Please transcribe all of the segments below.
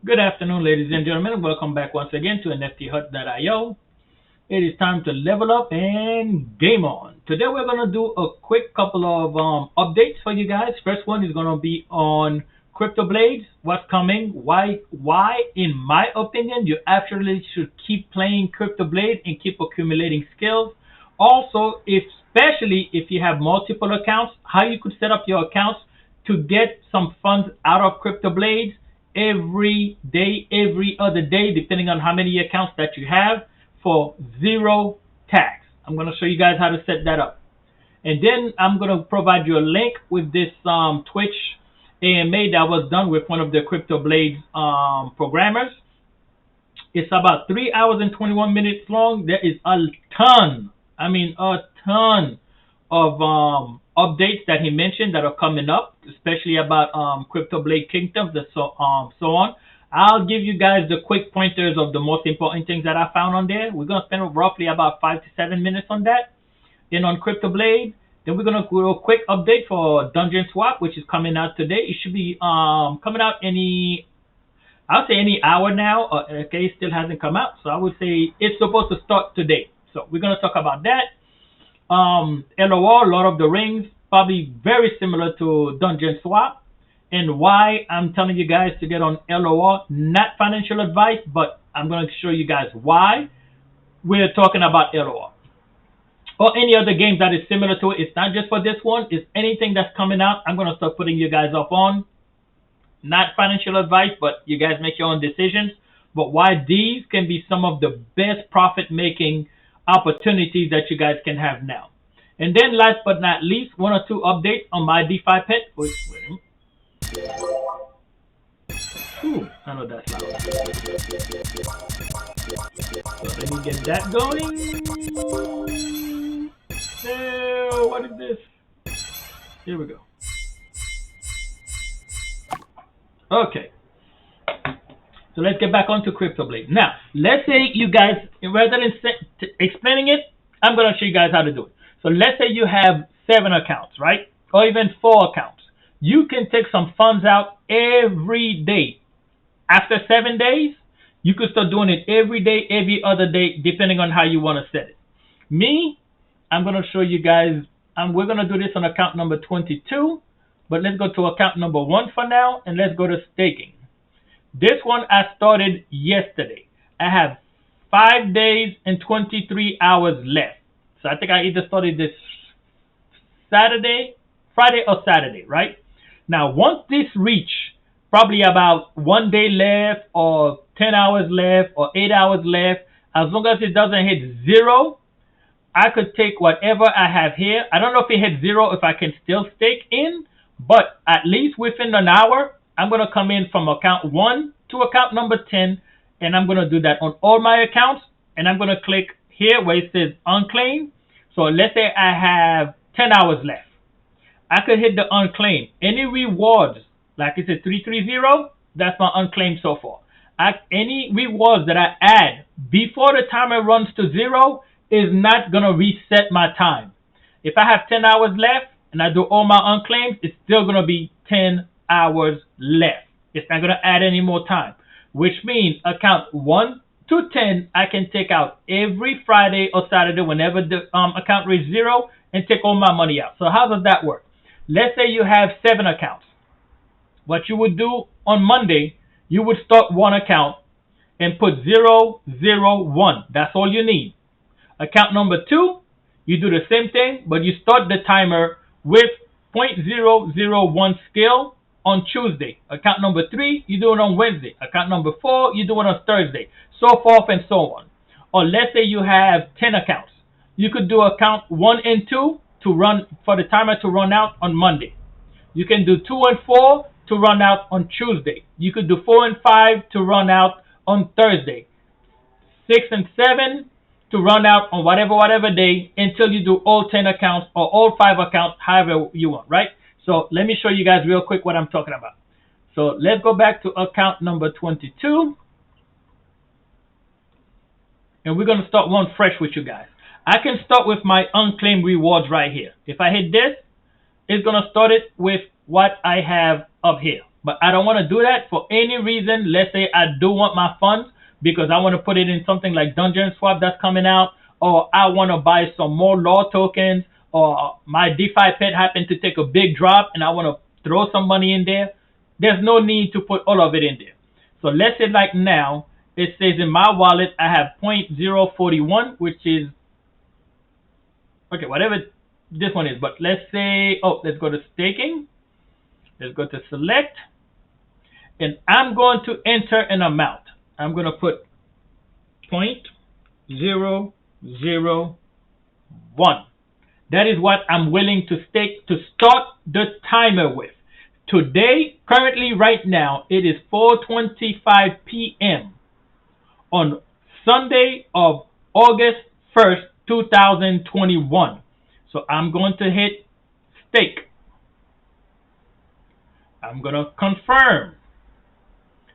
Good afternoon, ladies and gentlemen. Welcome back once again to nfthut.io. It is time to level up and game on. Today we're going to do a quick couple of updates for you guys. First one is going to be on Cryptoblades, what's coming, why in my opinion you actually should keep playing Cryptoblades and keep accumulating skills. Also, especially if you have multiple accounts, how you could set up your accounts to get some funds out of Cryptoblades every day, every other day, depending on how many accounts that you have, for zero tax. I'm going to show you guys how to set that up. And then I'm going to provide you a link with this Twitch AMA that was done with one of the Cryptoblades programmers. It's about 3 hours and 21 minutes long. There is a ton, a ton of updates that he mentioned that are coming up, especially about Cryptoblade Kingdom, so on. I'll give you guys the quick pointers of the most important things that I found on there. We're going to spend roughly about 5 to 7 minutes on that. Then on Cryptoblade, then we're going to do a quick update for DungeonSwap, which is coming out today. It should be coming out any hour now. Okay, it still hasn't come out, so I would say it's supposed to start today. So we're going to talk about that. LOR, Lord of the Rings, probably very similar to DungeonSwap, and why I'm telling you guys to get on LOR. Not financial advice, but I'm going to show you guys why we're talking about LOR. Or any other games that is similar to it. It's not just for this one. It's anything that's coming out. I'm going to start putting you guys up on. Not financial advice, but you guys make your own decisions. But why these can be some of the best profit-making opportunities that you guys can have now. And then last but not least, one or two updates on mydefipet. Ooh, I know that's loud. So let me get that going. What is this? Here we go. Okay. So let's get back onto Cryptoblade. Now, let's say you guys, rather than explaining it, I'm going to show you guys how to do it. So let's say you have 7 accounts, right? Or even 4 accounts. You can take some funds out every day. After 7 days, you could start doing it every day, every other day, depending on how you want to set it. Me, I'm going to show you guys, we're going to do this on account number 22, but let's go to account number 1 for now, and let's go to staking. This one I started yesterday. I have 5 days and 23 hours left. So I think I either started this Friday or Saturday, right? Now, once this reach probably about 1 day left or 10 hours left or 8 hours left, as long as it doesn't hit 0, I could take whatever I have here. I don't know if it hits 0, if I can still stake in, but at least within an hour, I'm going to come in from account 1 to account number 10, and I'm going to do that on all my accounts, and I'm going to click here where it says unclaim. So let's say I have 10 hours left. I could hit the unclaim. Any rewards, like it says 330, that's my unclaimed so far. Any rewards that I add before the timer runs to 0 is not going to reset my time. If I have 10 hours left and I do all my unclaims, it's still going to be 10 hours left. It's not going to add any more time, which means account 1 to 10, I can take out every Friday or Saturday whenever the account reaches 0 and take all my money out. So how does that work? Let's say you have 7 accounts. What you would do on Monday, you would start one account and put 001. That's all you need. Account number 2, you do the same thing, but you start the timer with 0.001 skill on Tuesday. Account number 3, you do it on Wednesday. Account number 4, you do it on Thursday. So forth and so on. Or let's say you have 10 accounts. You could do account 1 and 2 to run for the timer to run out on Monday. You can do 2 and 4 to run out on Tuesday. You could do 4 and 5 to run out on Thursday. 6 and 7 to run out on whatever day until you do all 10 accounts or all 5 accounts, however you want, right? So let me show you guys real quick what I'm talking about. So let's go back to account number 22. And we're going to start one fresh with you guys. I can start with my unclaimed rewards right here. If I hit this, it's going to start it with what I have up here. but I don't want to do that for any reason. Let's say I do want my funds because I want to put it in something like DungeonSwap that's coming out, or I want to buy some more LOR tokens, or my defipet happened to take a big drop and I want to throw some money in there. There's no need to put all of it in there. So let's say like now, it says in my wallet I have 0.041, which is, okay, whatever this one is. But let's say, oh, let's go to staking. Let's go to select. And I'm going to enter an amount. I'm going to put 0.001. That is what I'm willing to stake to start the timer with. Today, currently right now, it is 4:25 p.m. on Sunday of August 1st, 2021. So I'm going to hit stake. I'm going to confirm.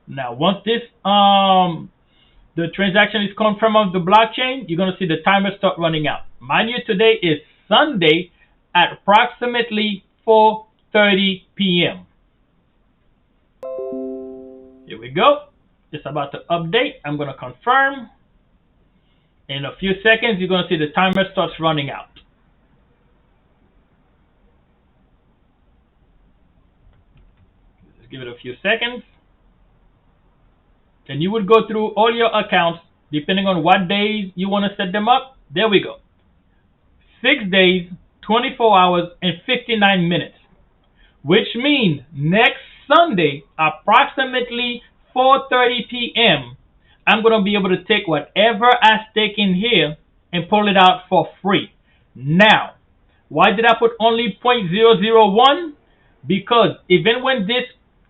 Now, once this the transaction is confirmed on the blockchain, you're going to see the timer start running out. Mind you, today is Sunday at approximately 4:30 p.m. Here we go. It's about to update. I'm going to confirm. In a few seconds, you're going to see the timer starts running out. Just give it a few seconds. Then you would go through all your accounts, depending on what days you want to set them up. There we go. 6 days, 24 hours, and 59 minutes. Which means next Sunday, approximately 4:30 p.m., I'm going to be able to take whatever I stake in here and pull it out for free. Now, why did I put only 0.001? Because even when this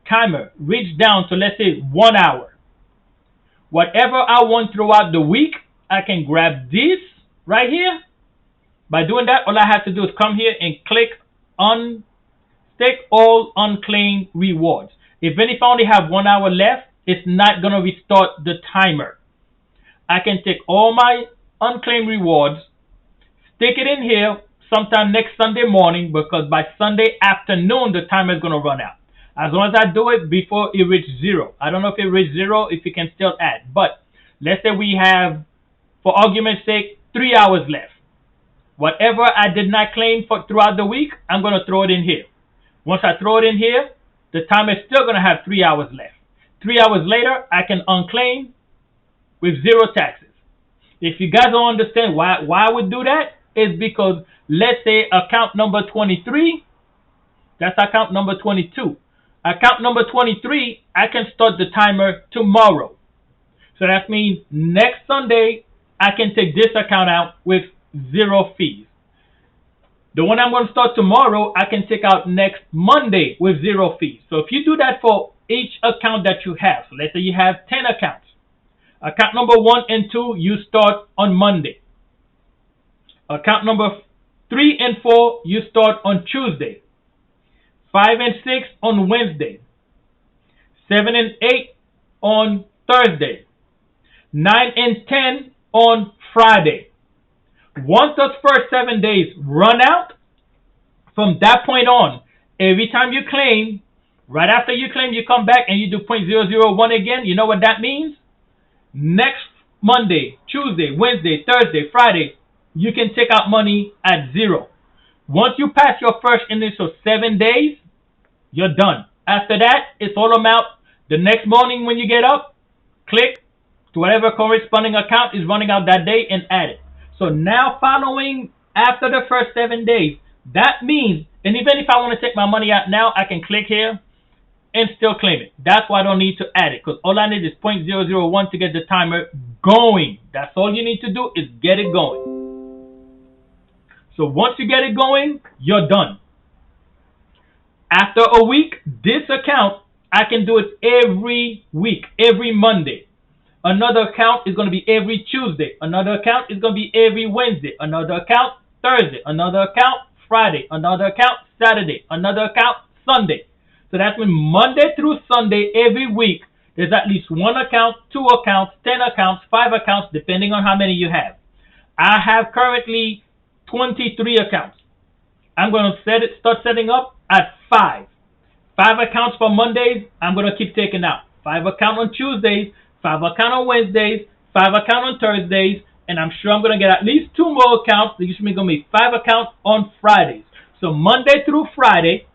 timer reached down to, let's say, 1 hour, whatever I want throughout the week, I can grab this right here. By doing that, all I have to do is come here and click on stake all unclaimed rewards. Even if I only have 1 hour left, it's not going to restart the timer. I can take all my unclaimed rewards, stick it in here sometime next Sunday morning, because by Sunday afternoon, the timer is going to run out. As long as I do it before it reaches 0. I don't know if it reaches 0, if you can still add. But let's say we have, for argument's sake, 3 hours left. Whatever I did not claim for throughout the week, I'm going to throw it in here. Once I throw it in here, the timer is still going to have 3 hours left. 3 hours later, I can unclaim with 0 taxes. If you guys don't understand why I would do that, it's because let's say account number 23, that's account number 22. Account number 23, I can start the timer tomorrow. So that means next Sunday, I can take this account out with 0 fees. The one I'm going to start tomorrow, I can take out next Monday with 0 fees. So if you do that for each account that you have, so let's say you have 10 accounts. Account number 1 and 2, you start on Monday. Account number 3 and 4, you start on Tuesday. 5 and 6 on Wednesday. 7 and 8 on Thursday. 9 and 10 on Friday. Once those first 7 days run out, from that point on, every time you claim, right after you claim, you come back and you do 0.001 again. You know what that means? Next Monday, Tuesday, Wednesday, Thursday, Friday, you can take out money at 0. Once you pass your first initial 7 days, you're done. After that, it's all amount. The next morning when you get up, click to whatever corresponding account is running out that day and add it. So now following after the first 7 days, that means, and even if I want to take my money out now, I can click here and still claim it. That's why I don't need to add it, because all I need is 0.001 to get the timer going. That's all you need to do is get it going. So once you get it going, you're done. After a week, this account, I can do it every week, every Monday. Another account is going to be every Tuesday. Another account is going to be every Wednesday. Another account, Thursday. Another account, Friday. Another account, Saturday. Another account, Sunday. So that's when Monday through Sunday, every week, there's at least 1 account, 2 accounts, 10 accounts, 5 accounts, depending on how many you have. I have currently 23 accounts. I'm going to start setting up at 5. 5 accounts for Mondays, I'm going to keep taking out. 5 accounts on Tuesdays, 5 accounts on Wednesdays, 5 accounts on Thursdays, and I'm sure I'm going to get at least 2 more accounts. There's going to be 5 accounts on Fridays. So Monday through Friday,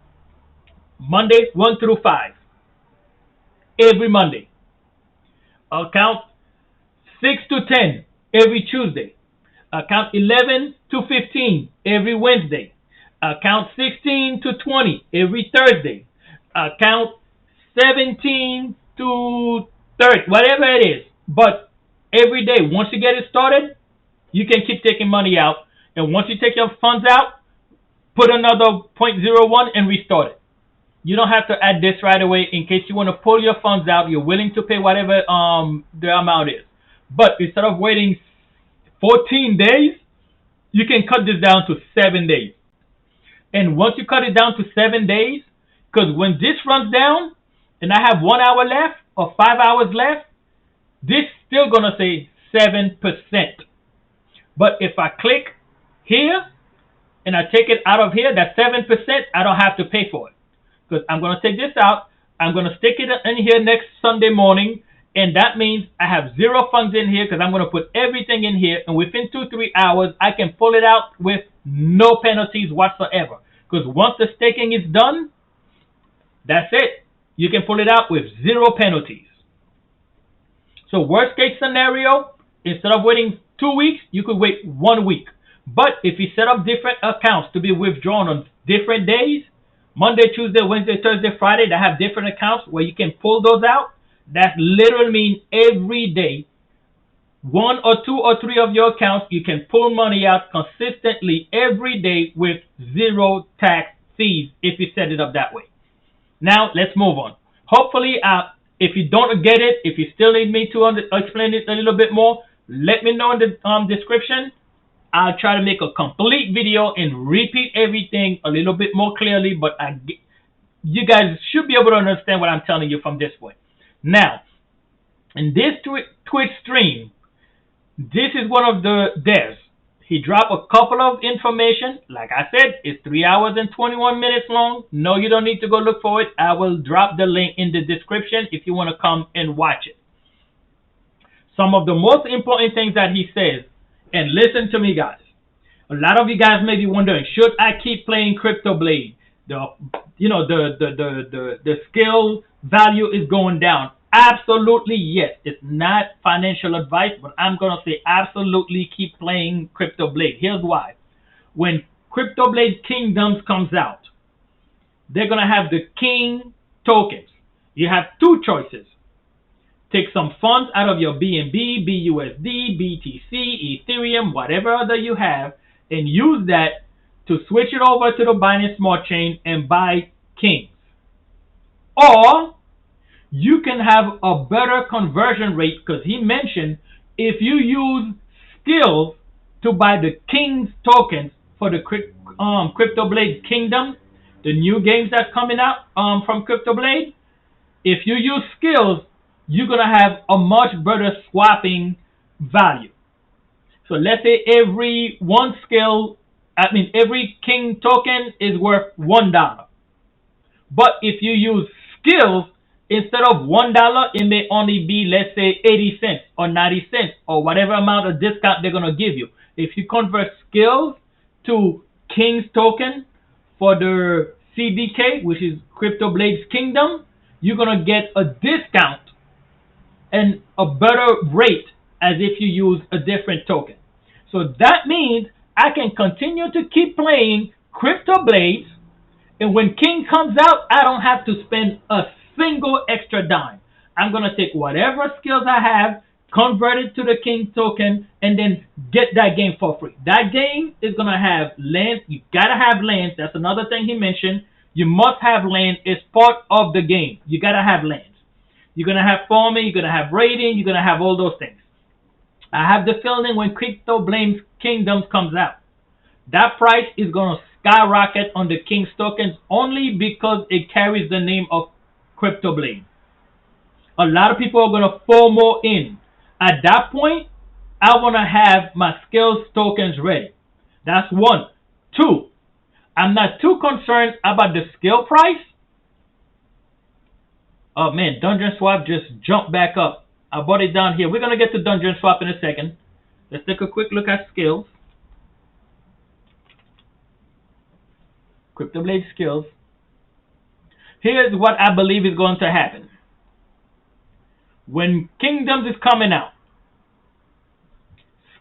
Mondays 1 through 5, every Monday. Account 6 to 10 every Tuesday. Account 11 to 15 every Wednesday. Account 16 to 20 every Thursday. Account 17 to 30, whatever it is. But every day, once you get it started, you can keep taking money out. And once you take your funds out, put another 0.01 and restart it. You don't have to add this right away in case you want to pull your funds out. You're willing to pay whatever the amount is. But instead of waiting 14 days, you can cut this down to 7 days. And once you cut it down to 7 days, because when this runs down and I have 1 hour left or 5 hours left, this still going to say 7%. But if I click here and I take it out of here, that 7%, I don't have to pay for it. Because I'm going to take this out. I'm going to stick it in here next Sunday morning. And that means I have 0 funds in here because I'm going to put everything in here. And within 2-3 hours, I can pull it out with no penalties whatsoever. Because once the staking is done, that's it. You can pull it out with 0 penalties. So worst case scenario, instead of waiting 2 weeks, you could wait 1 week. But if you set up different accounts to be withdrawn on different days, Monday, Tuesday, Wednesday, Thursday, Friday, that have different accounts where you can pull those out, that literally means every day, 1 or 2 or 3 of your accounts, you can pull money out consistently every day with 0 tax fees if you set it up that way. Now, let's move on. Hopefully, if you don't get it, if you still need me to explain it a little bit more, let me know in the description. I'll try to make a complete video and repeat everything a little bit more clearly, but you guys should be able to understand what I'm telling you from this point. Now, in this Twitch stream, this is one of the devs. He dropped a couple of information. Like I said, it's 3 hours and 21 minutes long. No, you don't need to go look for it. I will drop the link in the description if you want to come and watch it. Some of the most important things that he says, and listen to me, guys. A lot of you guys may be wondering, should I keep playing Cryptoblade? The skill value is going down. Absolutely, yes. It's not financial advice, but I'm going to say absolutely keep playing Cryptoblade. Here's why. When Cryptobladeskingdom comes out, they're going to have the king tokens. You have 2 choices. Take some funds out of your BNB, BUSD, BTC, Ethereum, whatever other you have, and use that to switch it over to the Binance Smart Chain and buy kings. Or you can have a better conversion rate, because he mentioned if you use skills to buy the king's tokens for the Cryptobladeskingdom, the new games that's coming out from Cryptoblade, if you use skills, you're going to have a much better swapping value. So let's say every king token is worth $1. But if you use skills, instead of $1, it may only be, let's say, 80 cents or 90 cents or whatever amount of discount they're going to give you. If you convert skills to king's token for the CDK, which is Cryptobladeskingdom, you're going to get a discount and a better rate as if you use a different token. So that means I can continue to keep playing Cryptoblades, and when King comes out, I don't have to spend a single extra dime. I'm going to take whatever skills I have, convert it to the King token, and then get that game for free. That game is going to have lands. You got to have lands. That's another thing he mentioned. You must have land. It's part of the game. You got to have lands. You're going to have farming, you're going to have raiding, you're going to have all those things. I have the feeling when Cryptobladeskingdom comes out, that price is going to skyrocket on the King's tokens only because it carries the name of Cryptoblade. A lot of people are going to FOMO in. At that point, I want to have my skills tokens ready. That's 1. 2, I'm not too concerned about the skill price Oh man, DungeonSwap just jumped back up. I bought it down here. We're gonna get to DungeonSwap in a second. Let's take a quick look at skills. Cryptoblade skills. Here's what I believe is going to happen. When Kingdoms is coming out,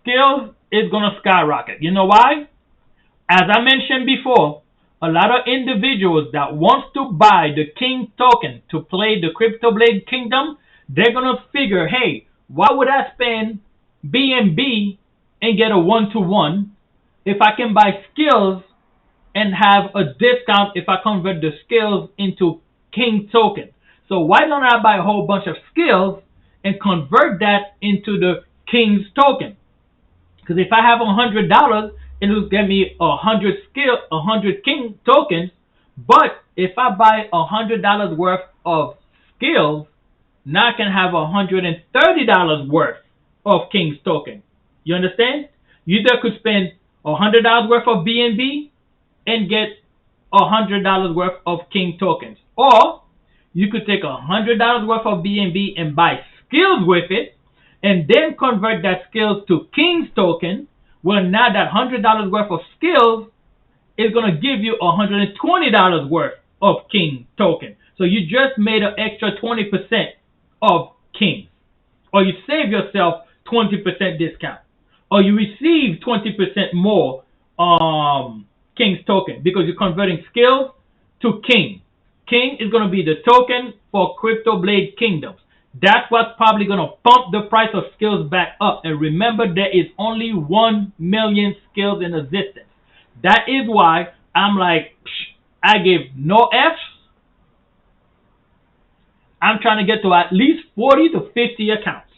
skills is going to skyrocket. You know why? As I mentioned before, a lot of individuals that wants to buy the King token to play the Cryptoblade Kingdom, they're going to figure, hey, why would I spend BNB and get a 1-to-1 if I can buy skills and have a discount if I convert the skills into King token? So why don't I buy a whole bunch of skills and convert that into the King's token? Because if I have $100, it will get me 100 King tokens. But if I buy $100 worth of skills, now I can have $130 worth of King's token. You understand? You either could spend $100 worth of BNB and get $100 worth of King tokens, or you could take $100 worth of BNB and buy skills with it, and then convert that skills to King's token. Well, now that $100 worth of skills is going to give you $120 worth of King token. So you just made an extra 20% of Kings, or you save yourself 20% discount, or you receive 20% more King's token because you're converting skills to King. King is going to be the token for Cryptoblade Kingdoms. That's what's probably going to pump the price of skills back up. And remember, there is only 1 million skills in existence. That is why I'm like, I give no Fs. I'm trying to get to at least 40 to 50 accounts.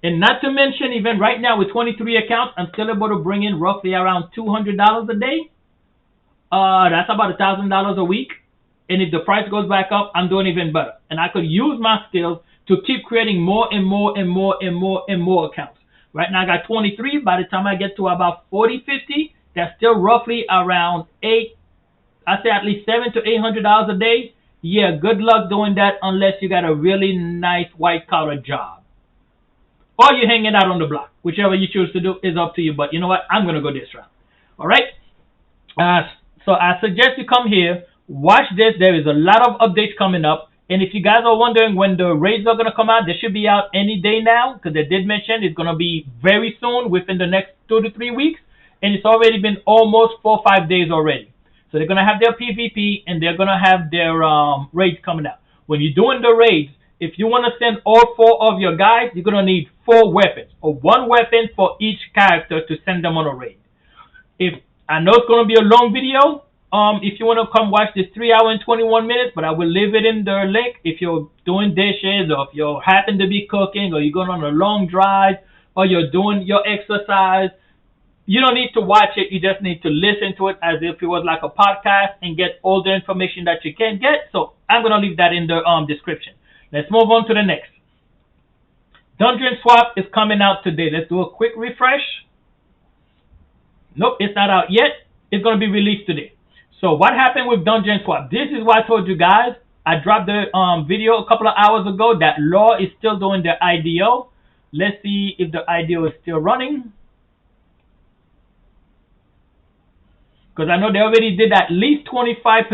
And not to mention, even right now with 23 accounts, I'm still able to bring in roughly around $200 a day. That's about $1,000 a week. And if the price goes back up, I'm doing even better. And I could use my skills to keep creating more and more and more and more and more accounts. Right now I got 23. By the time I get to about 40, 50, that's still roughly around I say at least $700 to $800 a day. Yeah, good luck doing that unless you got a really nice white collar job, or you're hanging out on the block. Whichever you choose to do is up to you. But you know what? I'm gonna go this route. All right. So I suggest you come here. Watch this. There is a lot of updates coming up. And if you guys are wondering when the raids are going to come out, they should be out any day now, because they did mention it's going to be very soon, within the next 2 to 3 weeks. And it's already been almost 4 or 5 days already. So they're going to have their PvP and they're going to have their raids coming out. When you're doing the raids, if you want to send all 4 of your guys, you're going to need 4 weapons, or 1 weapon for each character to send them on a raid. If I know it's going to be a long video. If you want to come watch this 3 hour and 21 minutes, but I will leave it in the link. If you're doing dishes, or if you happen to be cooking, or you're going on a long drive, or you're doing your exercise, you don't need to watch it. You just need to listen to it as if it was like a podcast and get all the information that you can get. So I'm going to leave that in the description. Let's move on to the next. DungeonSwap is coming out today. Let's do a quick refresh. Nope, it's not out yet. It's going to be released today. So what happened with DungeonSwap? This is what I told you guys. I dropped the video a couple of hours ago that LOR is still doing the IDO. Let's see if the IDO is still running, because I know they already did at least 25%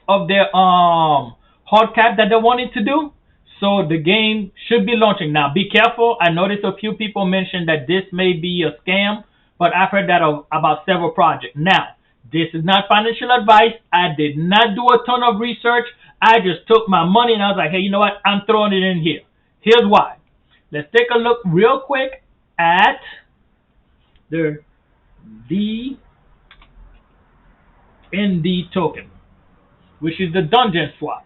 of their hard cap that they wanted to do. So the game should be launching. Now be careful. I noticed a few people mentioned that this may be a scam, but I've heard that about several projects. Now, this is not financial advice. I did not do a ton of research. I just took my money and I was like, hey, you know what? I'm throwing it in here. Here's why. Let's take a look real quick at the DND token, which is the DungeonSwap.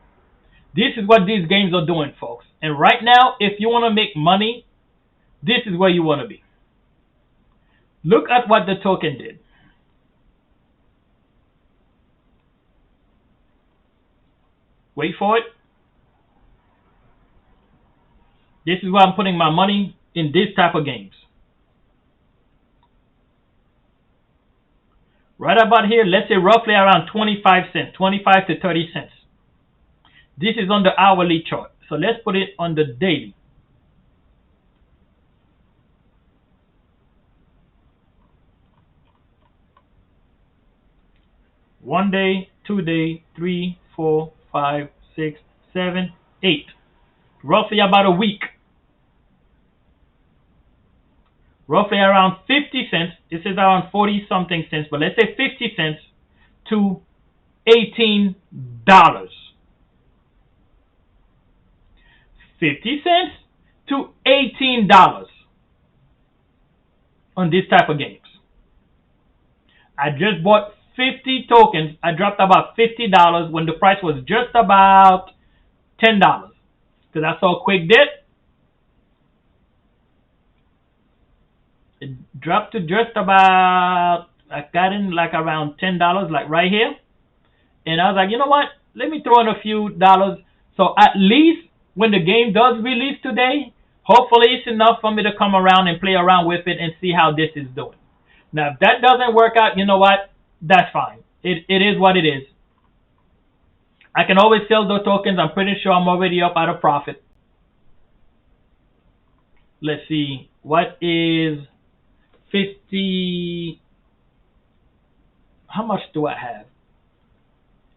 This is what these games are doing, folks. And right now, if you want to make money, this is where you want to be. Look at what the token did. Wait for it. This is where I'm putting my money in this type of games. Right about here, let's say roughly around 25 cents, 25 to 30 cents. This is on the hourly chart. So let's put it on the daily. One day, 2 day, 3, 4, 5, 6, 7, 8. Roughly about a week. Roughly around 50 cents. This is around 40 something cents, but let's say 50 cents to $18. 50 cents to $18 on this type of games. I just bought 50 tokens. I dropped about $50 when the price was just about $10. Because I saw a quick dip. It dropped to just about, I got in like around $10, like right here. And I was like, you know what? Let me throw in a few dollars. So at least when the game does release today, hopefully it's enough for me to come around and play around with it and see how this is doing. Now, if that doesn't work out, you know what? That's fine. It is what it is. I can always sell those tokens. I'm pretty sure I'm already up at a profit. Let's see. What is 50? How much do I have?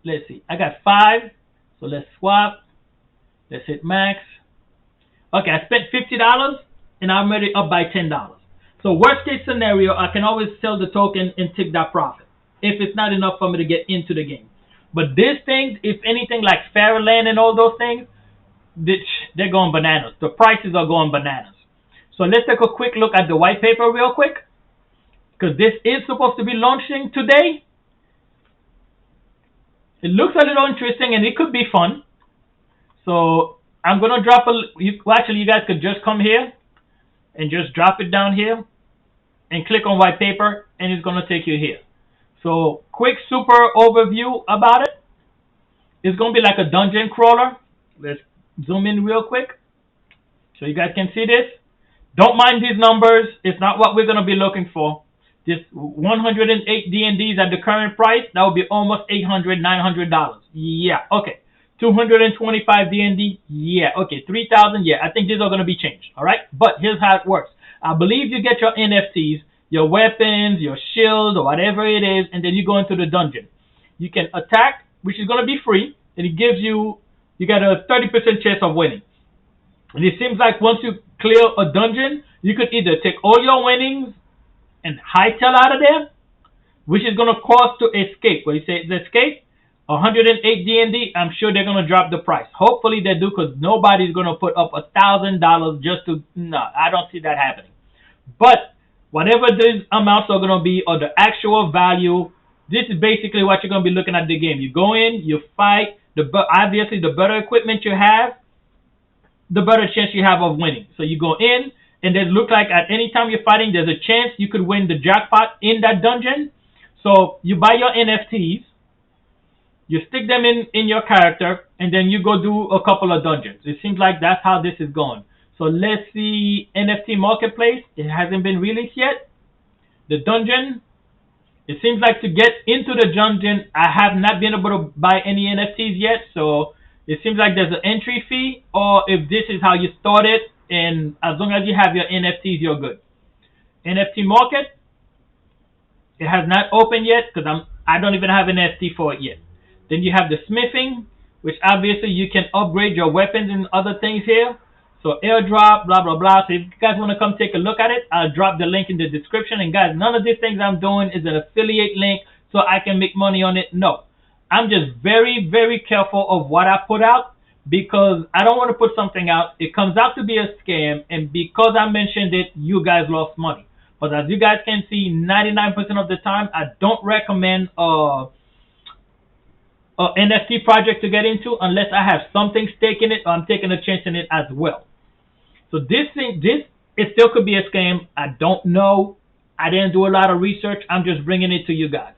Let's see. I got 5. So let's swap. Let's hit max. Okay, I spent $50 and I'm already up by $10. So worst case scenario, I can always sell the token and take that profit if it's not enough for me to get into the game. But these things, if anything like Fairyland and all those things, they're going bananas. The prices are going bananas. So let's take a quick look at the white paper real quick, because this is supposed to be launching today. It looks a little interesting and it could be fun. So I'm going to drop actually, you guys could just come here and just drop it down here and click on white paper and it's going to take you here. So quick super overview about it. It's going to be like a dungeon crawler. Let's zoom in real quick so you guys can see this. Don't mind these numbers. It's not what we're going to be looking for. This 108 DNDs at the current price, that would be almost $800, $900. Yeah, okay. 225 DND, yeah, okay. 3,000, yeah. I think these are going to be changed, all right? But here's how it works. I believe you get your NFTs, your weapons, your shield, or whatever it is, and then you go into the dungeon. You can attack, which is going to be free, and it gives you got a 30% chance of winning. And it seems like once you clear a dungeon, you could either take all your winnings and hightail out of there, which is going to cost to escape. Where you say escape, 108 DND, I'm sure they're going to drop the price. Hopefully they do, because nobody's going to put up $1,000 just to, no, I don't see that happening. But whatever these amounts are going to be, or the actual value, this is basically what you're going to be looking at the game. You go in, you fight, obviously the better equipment you have, the better chance you have of winning. So you go in, and it looks like at any time you're fighting, there's a chance you could win the jackpot in that dungeon. So you buy your NFTs, you stick them in your character, and then you go do a couple of dungeons. It seems like that's how this is going. So let's see NFT Marketplace. It hasn't been released yet. The dungeon, it seems like to get into the dungeon, I have not been able to buy any NFTs yet. So it seems like there's an entry fee, or if this is how you start it, and as long as you have your NFTs, you're good. NFT Market, it has not opened yet because I don't even have an NFT for it yet. Then you have the smithing, which obviously you can upgrade your weapons and other things here. So airdrop, blah, blah, blah. So if you guys want to come take a look at it, I'll drop the link in the description. And guys, none of these things I'm doing is an affiliate link so I can make money on it. No, I'm just very, very careful of what I put out, because I don't want to put something out, it comes out to be a scam, and because I mentioned it, you guys lost money. But as you guys can see, 99% of the time, I don't recommend a NFT project to get into unless I have something stake in it, or I'm taking a chance in it as well. So it still could be a scam. I don't know. I didn't do a lot of research. I'm just bringing it to you guys.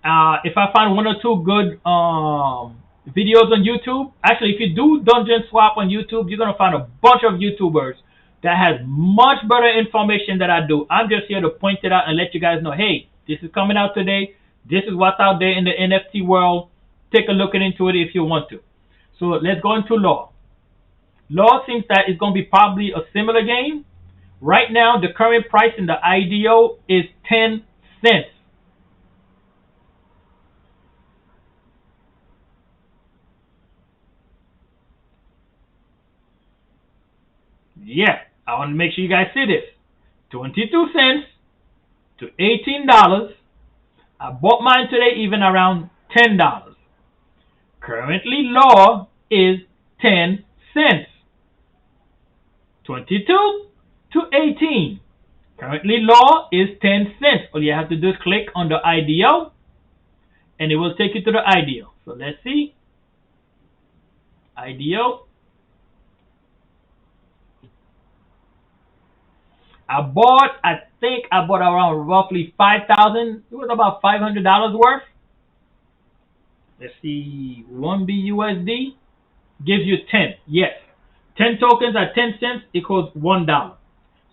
If I find one or two good videos on YouTube, actually, if you do DungeonSwap on YouTube, you're going to find a bunch of YouTubers that has much better information than I do. I'm just here to point it out and let you guys know, hey, this is coming out today. This is what's out there in the NFT world. Take a look into it if you want to. So let's go into LOR. LOR seems that it's going to be probably a similar game. Right now, the current price in the IDO is 10 cents. Yeah, I want to make sure you guys see this. 22 cents to $18. I bought mine today even around $10. Currently, LOR is 10 cents. 22 to 18. Currently, LOR is 10 cents. All you have to do is click on the IDO, and it will take you to the IDO. So let's see. IDO. I think I bought around roughly 5,000. It was about $500 worth. Let's see, 1 BUSD gives you 10. Yes, 10 tokens at 10 cents equals $1.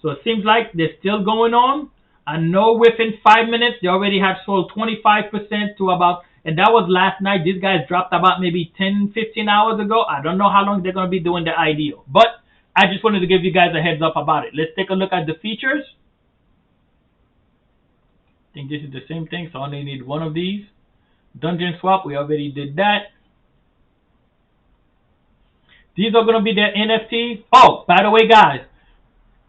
So it seems like they're still going on. I know within 5 minutes they already have sold 25% to about, and that was last night. These guys dropped about maybe 10, 15 hours ago. I don't know how long they're going to be doing the IDO, but I just wanted to give you guys a heads up about it. Let's take a look at the features. I think this is the same thing, so I only need one of these. DungeonSwap, we already did that. These are going to be their NFTs. Oh, by the way, guys,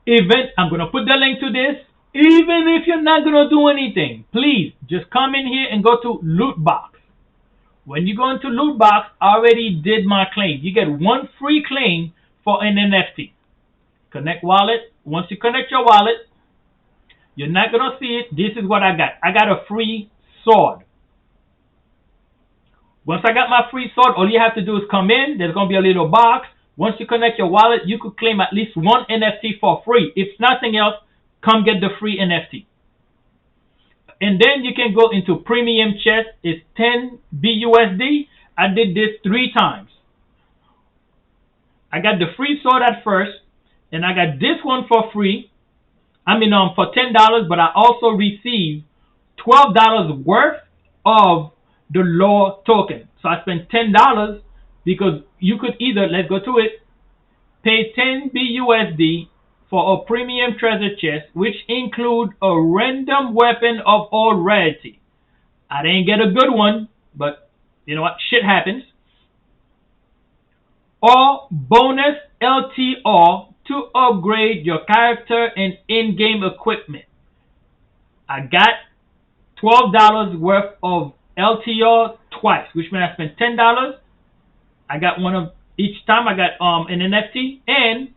I'm going to put the link to this. Even if you're not going to do anything, please just come in here and go to Loot Box. When you go into Loot Box, I already did my claim. You get one free claim for an NFT. Connect wallet. Once you connect your wallet, you're not going to see it. This is what I got. I got a free sword. Once I got my free sword, all you have to do is come in. There's going to be a little box. Once you connect your wallet, you could claim at least one NFT for free. If nothing else, come get the free NFT. And then you can go into premium chest. It's 10 BUSD. I did this 3 times. I got the free sword at first, and I got this one for free. For $10, but I also received $12 worth of the LOR token. So I spent $10 because you could either, let's go to it, pay 10 BUSD for a premium treasure chest, which include a random weapon of all rarity. I didn't get a good one, but you know what? Shit happens. Or bonus LTR to upgrade your character and in-game equipment. I got $12 worth of LTR twice, which means I spent $10. I got one of each time. I got an NFT, and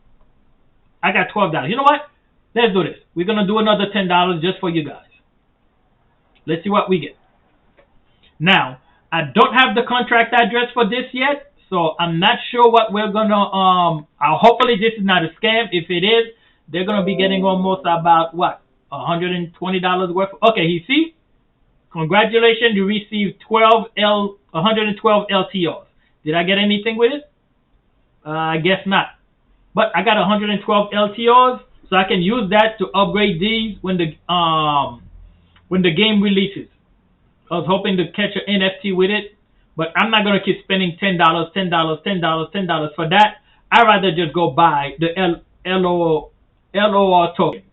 I got $12. You know what? Let's do this. We're gonna do another $10 just for you guys. Let's see what we get. Now, I don't have the contract address for this yet, so I'm not sure what we're gonna hopefully this is not a scam. If it is, they're gonna be getting almost about what, $120 worth. Okay, you see? Congratulations, you received 112 LTRs. Did I get anything with it? I guess not. But I got 112 LTRs, so I can use that to upgrade these when the game releases. I was hoping to catch an NFT with it, but I'm not gonna keep spending $10 for that. I'd rather just go buy the LOR token.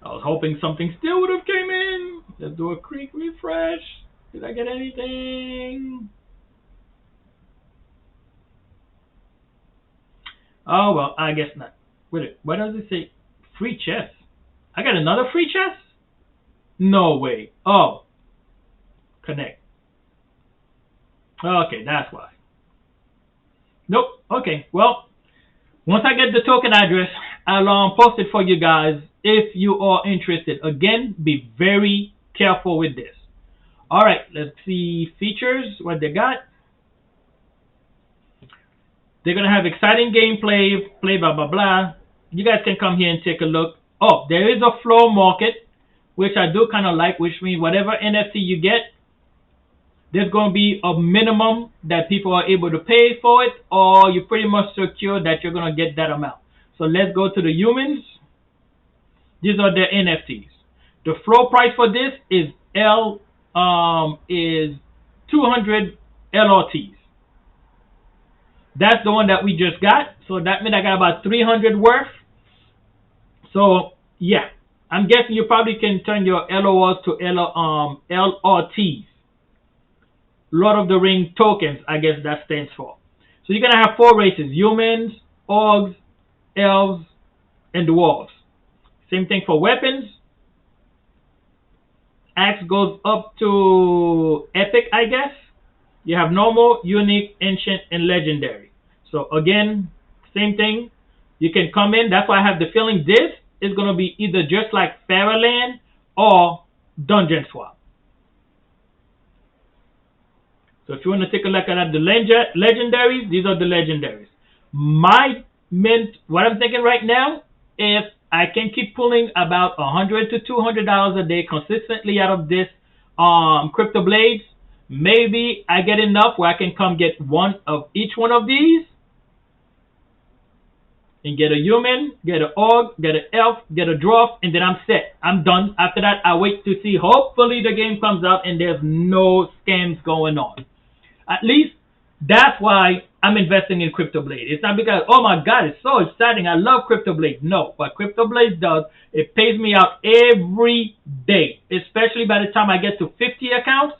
I was hoping something still would have came in. Let's do a quick refresh. Did I get anything? Oh, well, I guess not. Wait, what does it say? Free chest. I got another free chest? No way. Oh. Connect. Okay, that's why. Nope. Okay, well, once I get the token address, I'll post it for you guys if you are interested. Again, be very careful with this. All right, let's see features, what they got. They're going to have exciting gameplay, blah, blah, blah. You guys can come here and take a look. Oh, there is a floor market, which I do kind of like, which means whatever NFT you get, there's going to be a minimum that people are able to pay for it, or you're pretty much secure that you're going to get that amount. So let's go to the humans. These are their NFTs. The floor price for this is 200 LRTs. That's the one that we just got. So that means I got about 300 worth. So yeah, I'm guessing you probably can turn your LORs to LRTs. Lord of the Ring tokens, I guess that stands for. So you're gonna have 4 races: humans, orcs, elves, and dwarves. Same thing for weapons. Axe goes up to epic, I guess. You have normal, unique, ancient, and legendary. So again, same thing. You can come in. That's why I have the feeling this is going to be either just like Fairyland or DungeonSwap. So if you want to take a look at the legendaries, these are the legendaries. My mint, what I'm thinking right now, if I can keep pulling about $100 to $200 a day consistently out of this Cryptoblades, maybe I get enough where I can come get one of each one of these and get a human, get an orc, get an elf, get a dwarf, and then I'm set. I'm done. After that, I wait to see. Hopefully the game comes out and there's no scams going on. At least that's why I'm investing in Cryptoblades. It's not because, oh my God, it's so exciting. I love Cryptoblades. No, what Cryptoblades does, it pays me out every day, especially by the time I get to 50 accounts,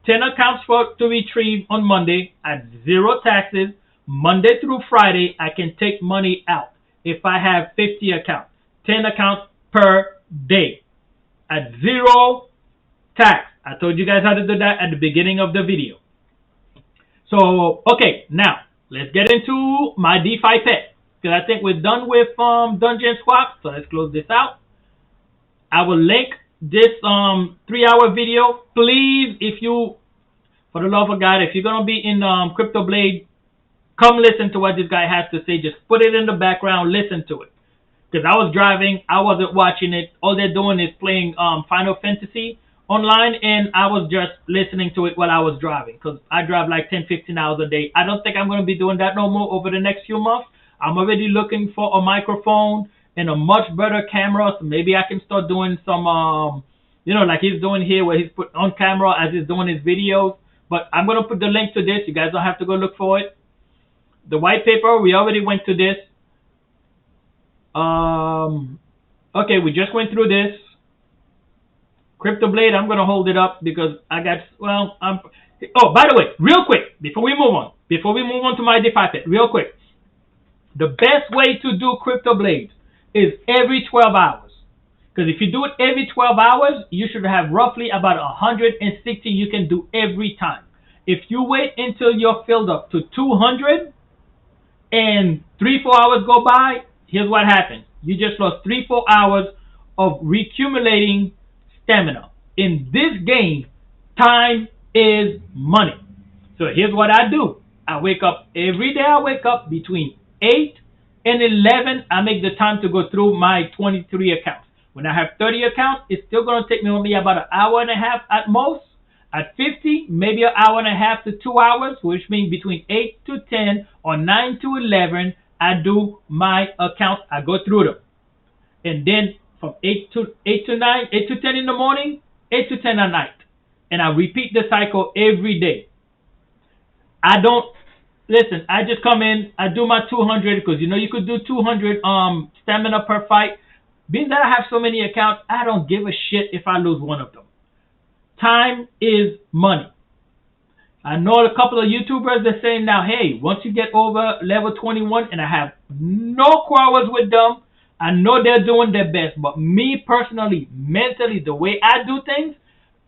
10 accounts to retrieve on Monday at 0 taxes. Monday through Friday, I can take money out if I have 50 accounts, 10 accounts per day at 0 tax. I told you guys how to do that at the beginning of the video. So, okay, now let's get into my defipet, because I think we're done with DungeonSwap. So let's close this out. I will link this 3-hour video. Please, if you, for the love of God, if you're gonna be in Cryptoblade, come listen to what this guy has to say. Just put it in the background, listen to it. Because I was driving, I wasn't watching it. All they're doing is playing Final Fantasy online, and I was just listening to it while I was driving, because I drive like 10-15 hours a day. I don't think I'm going to be doing that no more over the next few months. I'm already looking for a microphone and a much better camera, so maybe I can start doing some, you know, like he's doing here, where he's put on camera as he's doing his videos. But I'm going to put the link to this. You guys don't have to go look for it. The white paper, we already went to this. Okay, we just went through this. Cryptoblade, I'm going to hold it up because I got, well, oh, by the way, real quick, before we move on to my defipet, real quick. The best way to do Cryptoblades is every 12 hours. Because if you do it every 12 hours, you should have roughly about 160 you can do every time. If you wait until you're filled up to 200 and 3-4 hours go by, here's what happens. You just lost 3-4 hours of recumulating stamina. In this game, time is money. So here's what I do. I wake up every day. I wake up between 8 and 11. I make the time to go through my 23 accounts. When I have 30 accounts, it's still going to take me only about an hour and a half at most. At 50, maybe an hour and a half to 2 hours, which means between 8 to 10 or 9 to 11, I do my accounts. I go through them. And then from 8 to 9, 8 to 10 in the morning, 8 to 10 at night. And I repeat the cycle every day. I don't, listen, I just come in, I do my 200, because you know you could do 200 stamina per fight. Being that I have so many accounts, I don't give a shit if I lose one of them. Time is money. I know a couple of YouTubers that are saying now, hey, once you get over level 21, and I have no quarrels with them, I know they're doing their best, but me personally, mentally, the way I do things,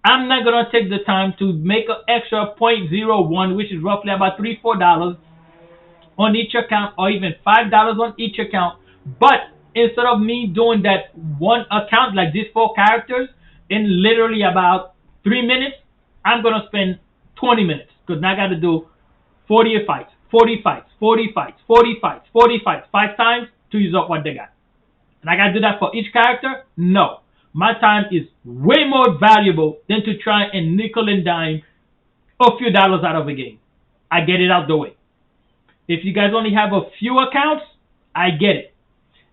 I'm not going to take the time to make an extra 0.01, which is roughly about $3-4 on each account, or even $5 on each account. But instead of me doing that one account, like these 4 characters, in literally about 3 minutes, I'm going to spend 20 minutes, because now I got to do 40 fights, 40 fights, 40 fights, 40 fights, 40 fights, 5 times to use up what they got. And I got to do that for each character? No. My time is way more valuable than to try and nickel and dime a few dollars out of a game. I get it out the way. If you guys only have a few accounts, I get it.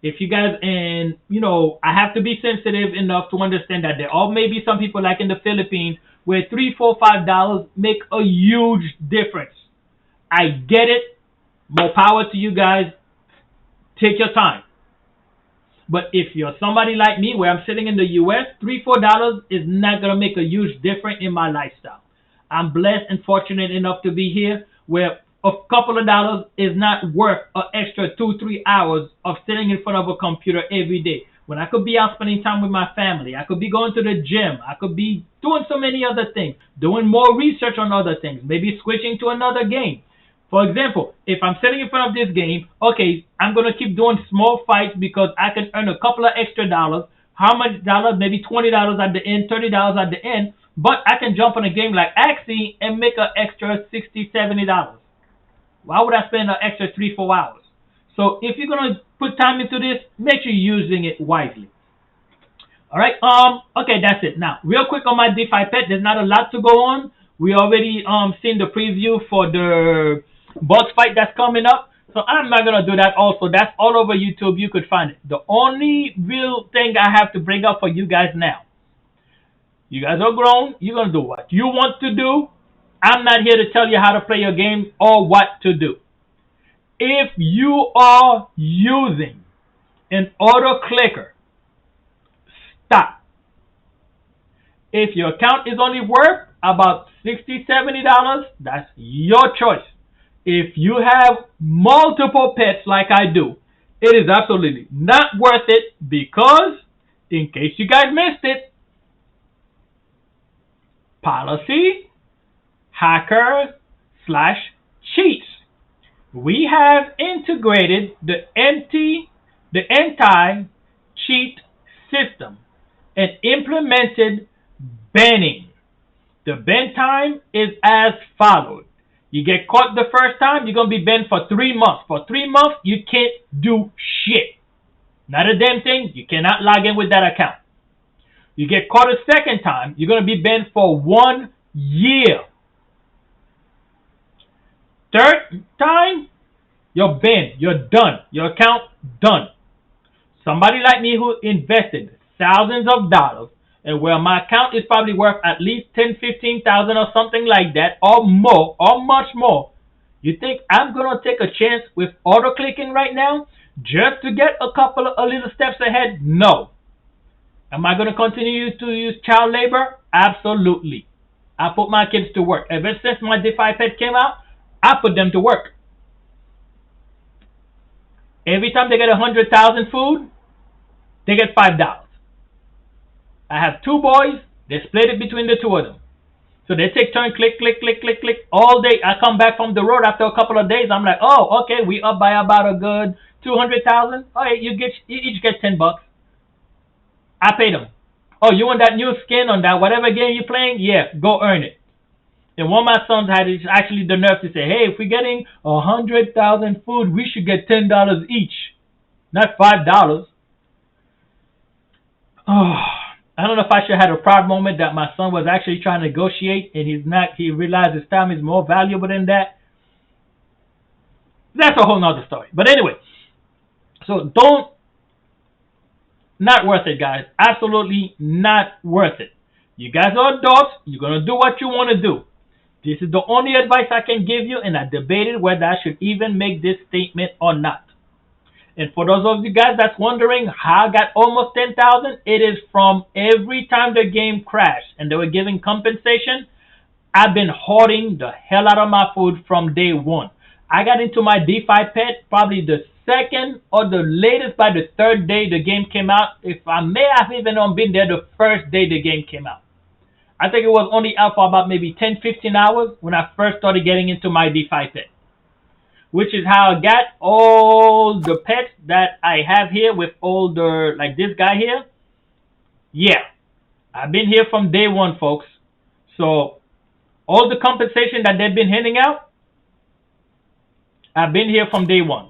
If you guys, and you know, I have to be sensitive enough to understand that there are maybe some people like in the Philippines where $3, $4, $5 make a huge difference. I get it. More power to you guys. Take your time. But if you're somebody like me where I'm sitting in the US, $3, $4 is not gonna make a huge difference in my lifestyle. I'm blessed and fortunate enough to be here where a couple of dollars is not worth an extra 2, 3 hours of sitting in front of a computer every day. When I could be out spending time with my family, I could be going to the gym, I could be doing so many other things, doing more research on other things, maybe switching to another game. For example, if I'm sitting in front of this game, okay, I'm going to keep doing small fights because I can earn a couple of extra dollars. How much dollars? Maybe $20 at the end, $30 at the end. But I can jump on a game like Axie and make an extra $60, $70. Why would I spend an extra 3, 4 hours? So if you're going to put time into this, make sure you're using it wisely. All right. Okay, that's it. Now, real quick on my defipet, there's not a lot to go on. We already seen the preview for the boss fight that's coming up. So I'm not going to do that also. That's all over YouTube. You could find it. The only real thing I have to bring up for you guys now. You guys are grown. You're going to do what you want to do. I'm not here to tell you how to play your game or what to do. If you are using an auto clicker, stop. If your account is only worth about $60, $70, that's your choice. If you have multiple pets like I do, it is absolutely not worth it because, in case you guys missed it, policy hacker/cheats. We have integrated the anti-cheat system and implemented banning. The ban time is as follows. You get caught the first time, you're going to be banned for 3 months. For 3 months, you can't do shit. Not a damn thing. You cannot log in with that account. You get caught a second time, you're going to be banned for 1 year. Third time, you're banned. You're done. Your account, done. Somebody like me who invested thousands of dollars and where my account is probably worth at least 10, 15,000 or something like that, or more, or much more. You think I'm gonna take a chance with auto clicking right now just to get a little steps ahead? No. Am I gonna continue to use child labor? Absolutely. I put my kids to work. Ever since my defipet came out, I put them to work. Every time they get 100,000 food, they get $5. I have 2 boys. They split it between the 2 of them. So they take turn, click, click, click, click, click all day. I come back from the road after a couple of days. I'm like, oh, okay, we up by about a good 200,000. All right, you each get $10. I paid them. Oh, you want that new skin on that whatever game you're playing? Yeah, go earn it. And one of my sons had actually the nerve to say, hey, if we're getting 100,000 food, we should get $10 each, not $5. Oh, I don't know if I should have had a proud moment that my son was actually trying to negotiate and he realized his time is more valuable than that. That's a whole nother story. But anyway, so not worth it, guys. Absolutely not worth it. You guys are adults. You're going to do what you want to do. This is the only advice I can give you, and I debated whether I should even make this statement or not. And for those of you guys that's wondering how I got almost 10,000, it is from every time the game crashed and they were giving compensation, I've been hoarding the hell out of my food from day one. I got into my defipet probably the second or the latest by the 3rd day the game came out. If I may have even been there the first day the game came out. I think it was only out for about maybe 10, 15 hours when I first started getting into my defipet. Which is how I got all the pets that I have here with all the, like this guy here. Yeah, I've been here from day one, folks. So, all the compensation that they've been handing out, I've been here from day one.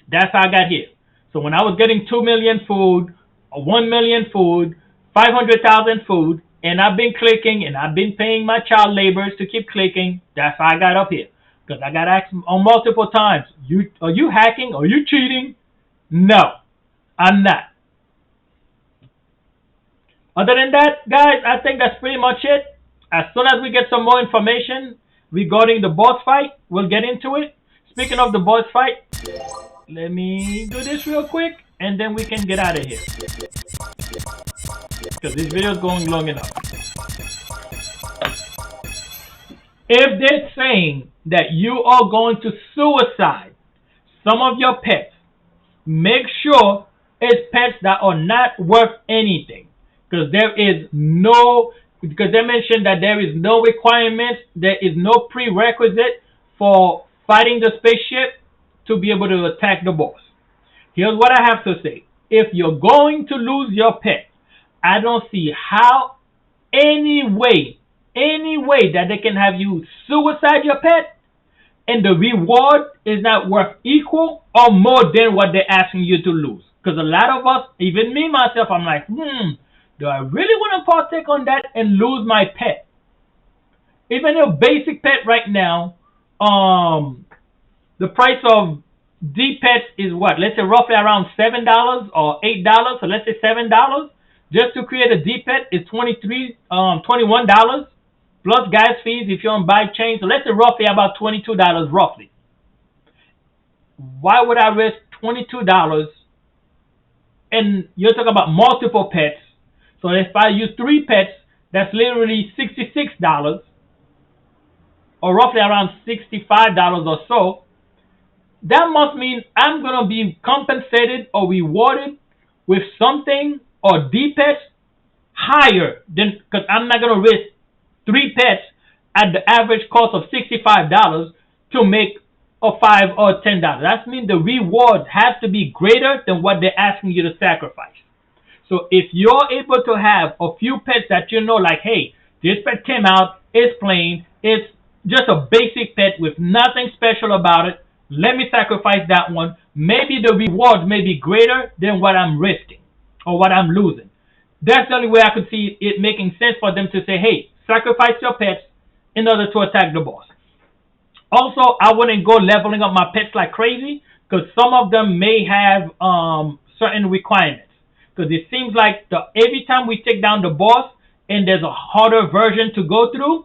That's how I got here. So, when I was getting 2 million food, 1 million food, 500,000 food, and I've been clicking and I've been paying my child laborers to keep clicking, that's how I got up here. Because I got asked on multiple times, are you hacking? Are you cheating? No, I'm not. Other than that, guys, I think that's pretty much it. As soon as we get some more information regarding the boss fight, we'll get into it. Speaking of the boss fight, let me do this real quick, and then we can get out of here. Because this video is going long enough. If they're saying that you are going to suicide some of your pets, make sure it's pets that are not worth anything. Because because they mentioned that there is no requirement, there is no prerequisite for fighting the spaceship to be able to attack the boss. Here's what I have to say. If you're going to lose your pet, I don't see how any way that they can have you suicide your pet and the reward is not worth equal or more than what they're asking you to lose. Because a lot of us, even me myself, I'm like, do I really want to partake on that and lose my pet? Even a basic pet right now, the price of dpet is what? Let's say roughly around $7 or $8. So let's say $7. Just to create a dpet is $21 plus gas fees if you're on buy chain. So let's say roughly about $22 roughly. Why would I risk $22? And you're talking about multiple pets. So if I use 3 pets, that's literally $66 or roughly around $65 or so. That must mean I'm going to be compensated or rewarded with something or dpets higher than, because I'm not going to risk 3 pets at the average cost of $65 to make a $5 or $10. That means the reward has to be greater than what they're asking you to sacrifice. So if you're able to have a few pets that you know, like, hey, this pet came out, it's plain, it's just a basic pet with nothing special about it, let me sacrifice that one. Maybe the reward may be greater than what I'm risking or what I'm losing. That's the only way I could see it making sense for them to say, hey, sacrifice your pets in order to attack the boss. Also, I wouldn't go leveling up my pets like crazy because some of them may have certain requirements. Because it seems like every time we take down the boss and there's a harder version to go through,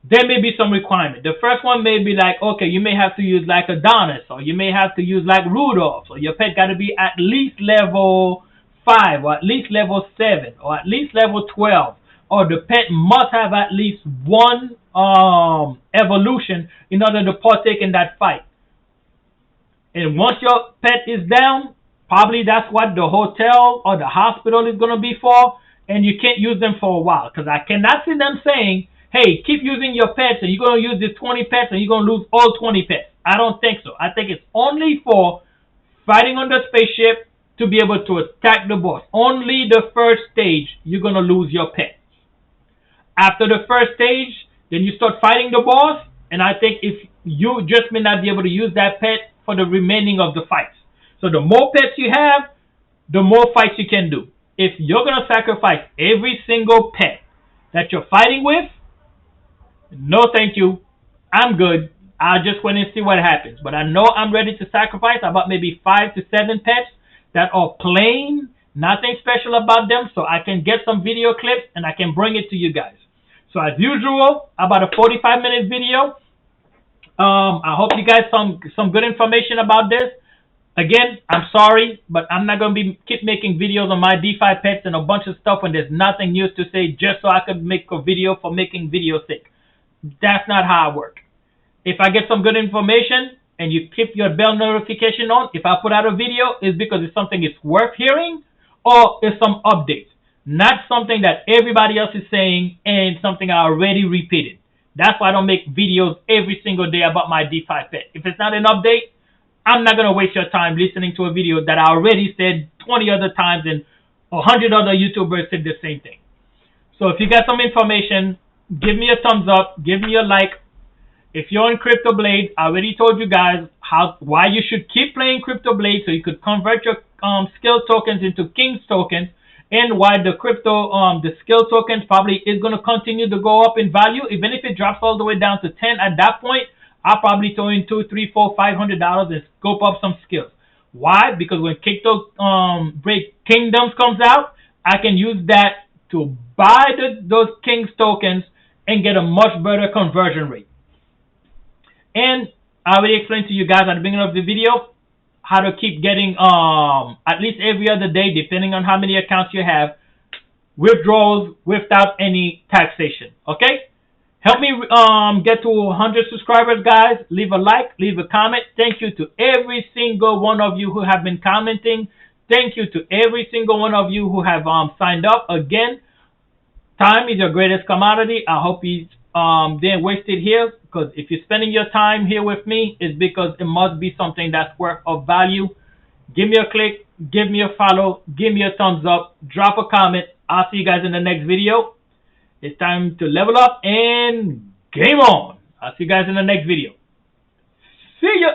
there may be some requirement. The first one may be like, okay, you may have to use like Adonis, or you may have to use like Rudolph, or your pet got to be at least level 5, or at least level 7, or at least level 12, or the pet must have at least one evolution in order to partake in that fight. And once your pet is down, probably that's what the hotel or the hospital is going to be for, and you can't use them for a while. Because I cannot see them saying, hey, keep using your pets, and you're going to use these 20 pets, and you're going to lose all 20 pets. I don't think so. I think it's only for fighting on the spaceship to be able to attack the boss. Only the first stage, you're going to lose your pet. After the first stage, then you start fighting the boss, and I think if you just may not be able to use that pet for the remaining of the fights. So the more pets you have, the more fights you can do. If you're going to sacrifice every single pet that you're fighting with, no thank you, I'm good. I'll just wait and see what happens. But I know I'm ready to sacrifice about maybe 5 to 7 pets that are plain, nothing special about them, so I can get some video clips and I can bring it to you guys. So as usual, about a 45-minute video. I hope you guys some good information about this. Again, I'm sorry, but I'm not going to keep making videos on my DeFi pets and a bunch of stuff when there's nothing new to say just so I could make a video for making video's sake. That's not how I work. If I get some good information and you keep your bell notification on, if I put out a video, it's because it's something it's worth hearing or it's some updates. Not something that everybody else is saying and something I already repeated. That's why I don't make videos every single day about my DeFi pet. If it's not an update, I'm not going to waste your time listening to a video that I already said 20 other times and 100 other YouTubers said the same thing. So if you got some information, give me a thumbs up, give me a like. If you're on Cryptoblades, I already told you guys why you should keep playing Cryptoblades so you could convert your skill tokens into King's tokens, and why the skill tokens probably is going to continue to go up in value. Even if it drops all the way down to 10 at that point, I'll probably throw in $200, $300, $400, $500 and scope up some skills. Why? Because when Cryptoblades Kingdoms comes out, I can use that to buy those Kings tokens and get a much better conversion rate. And I already explained to you guys at the beginning of the video how to keep getting at least every other day, depending on how many accounts you have, withdrawals without any taxation. Okay? Help me get to 100 subscribers, guys. Leave a like, leave a comment. Thank you to every single one of you who have been commenting. Thank you to every single one of you who have signed up. Again, time is your greatest commodity. I hope you didn't waste it here, because if you're spending your time here with me, it's because it must be something that's worth of value. Give me a click, give me a follow, give me a thumbs up, drop a comment. I'll see you guys in the next video. It's time to level up and game on. I'll see you guys in the next video. See ya!